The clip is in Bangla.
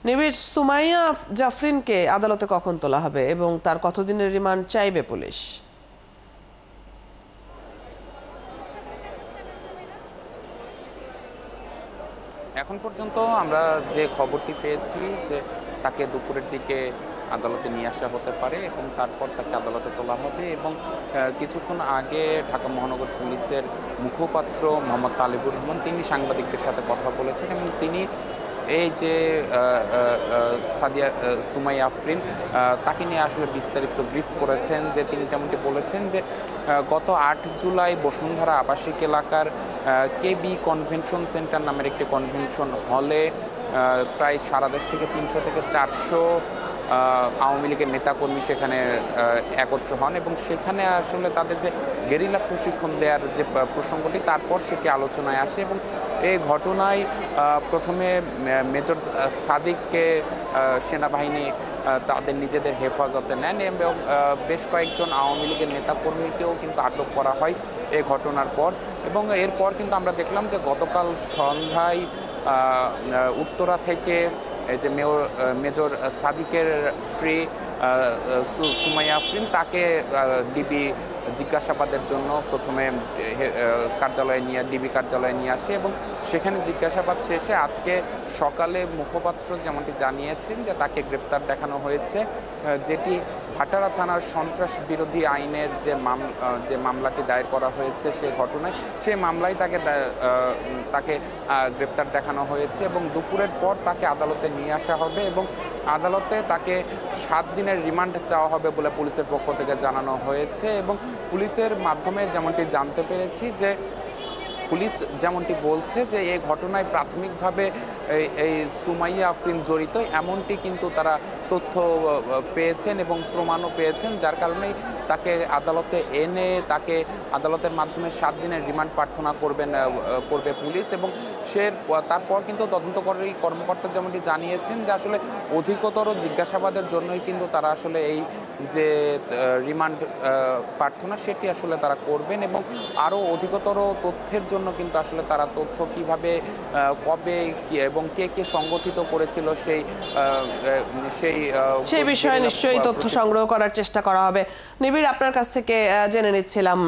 নিবিড়, সুমাইয়া জাফরিনকে আদালতে কখন তোলা হবে এবং তার কতদিনের রিমান্ড চাইবে পুলিশ? এখন পর্যন্ত আমরা যে খবরটি পেয়েছি যে তাকে দুপুরের দিকে আদালতে নিয়ে আসা হতে পারে এবং তারপর তাকে আদালতে তোলা হবে। এবং কিছুক্ষণ আগে ঢাকা মহানগর পুলিশের মুখপাত্র মোহাম্মদ তালেবুর রহমান তিনি সাংবাদিকদের সাথে কথা বলেছেন এবং তিনি এই যে সুমাইয়া আফরিন তাকে নিয়ে আসলে বিস্তারিত ব্রিফ করেছেন। যে তিনি যেমনটি বলেছেন যে গত ৮ জুলাই বসুন্ধরা আবাসিক এলাকার কেবি কনভেনশন সেন্টার নামের একটি কনভেনশন হলে প্রায় সারা দেশ থেকে ৩০০ থেকে ৪০০ আওয়ামী লীগের নেতাকর্মী সেখানে একত্র হন এবং সেখানে আসলে তাদের যে গেরিলা প্রশিক্ষণ দেওয়ার যে প্রসঙ্গটি তারপর সেটি আলোচনায় আসে। এবং এই ঘটনায় প্রথমে মেজর সাদিককে সেনাবাহিনী তাদের নিজেদের হেফাজতে নেন এবং বেশ কয়েকজন আওয়ামী লীগের নেতাকর্মীকেও কিন্তু আটক করা হয় এই ঘটনার পর। এবং এরপর কিন্তু আমরা দেখলাম যে গতকাল সন্ধ্যায় উত্তরা থেকে এই যে মেজর সাদিকের স্ত্রী সুমাইয়া আফরিন তাকে ডিবি জিজ্ঞাসাবাদের জন্য প্রথমে ডিবি কার্যালয়ে নিয়ে আসে এবং সেখানে জিজ্ঞাসাবাদ শেষে আজকে সকালে মুখপাত্র যেমনটি জানিয়েছেন যে তাকে গ্রেপ্তার দেখানো হয়েছে, যেটি ভাটারা থানার সন্ত্রাস বিরোধী আইনের যে মামলাটি দায়ের করা হয়েছে সেই ঘটনায় সেই মামলায় তাকে গ্রেপ্তার দেখানো হয়েছে এবং দুপুরের পর তাকে আদালতে নিয়ে আসা হবে এবং আদালতে তাকে ৭ দিনের রিমান্ড চাওয়া হবে বলে পুলিশের পক্ষ থেকে জানানো হয়েছে। এবং পুলিশের মাধ্যমে যেমনটি জানতে পেরেছি যে পুলিশ যেমনটি বলছে যে এই ঘটনায় প্রাথমিকভাবে এই সুমাইয়া আফরিন জড়িত এমনটি কিন্তু তারা তথ্য পেয়েছেন এবং প্রমাণও পেয়েছেন, যার কারণেই তাকে আদালতে এনে তাকে আদালতের মাধ্যমে ৭ দিনের রিমান্ড প্রার্থনা করবে পুলিশ। এবং তারপর কিন্তু তদন্তকারী কর্মকর্তা যেমনটি জানিয়েছেন যে আসলে অধিকতর জিজ্ঞাসাবাদের জন্যই কিন্তু তারা আসলে এই যে রিমান্ড প্রার্থনা সেটি আসলে তারা করবেন এবং আরও অধিকতর তথ্যের জন্য কিন্তু আসলে তারা তথ্য কিভাবে কবে এবং কে কে সংগঠিত করেছিল সেই বিষয়ে নিশ্চয়ই তথ্য সংগ্রহ করার চেষ্টা করা হবে। নিবিড়, আপনার কাছ থেকে জেনে নিচ্ছিলাম।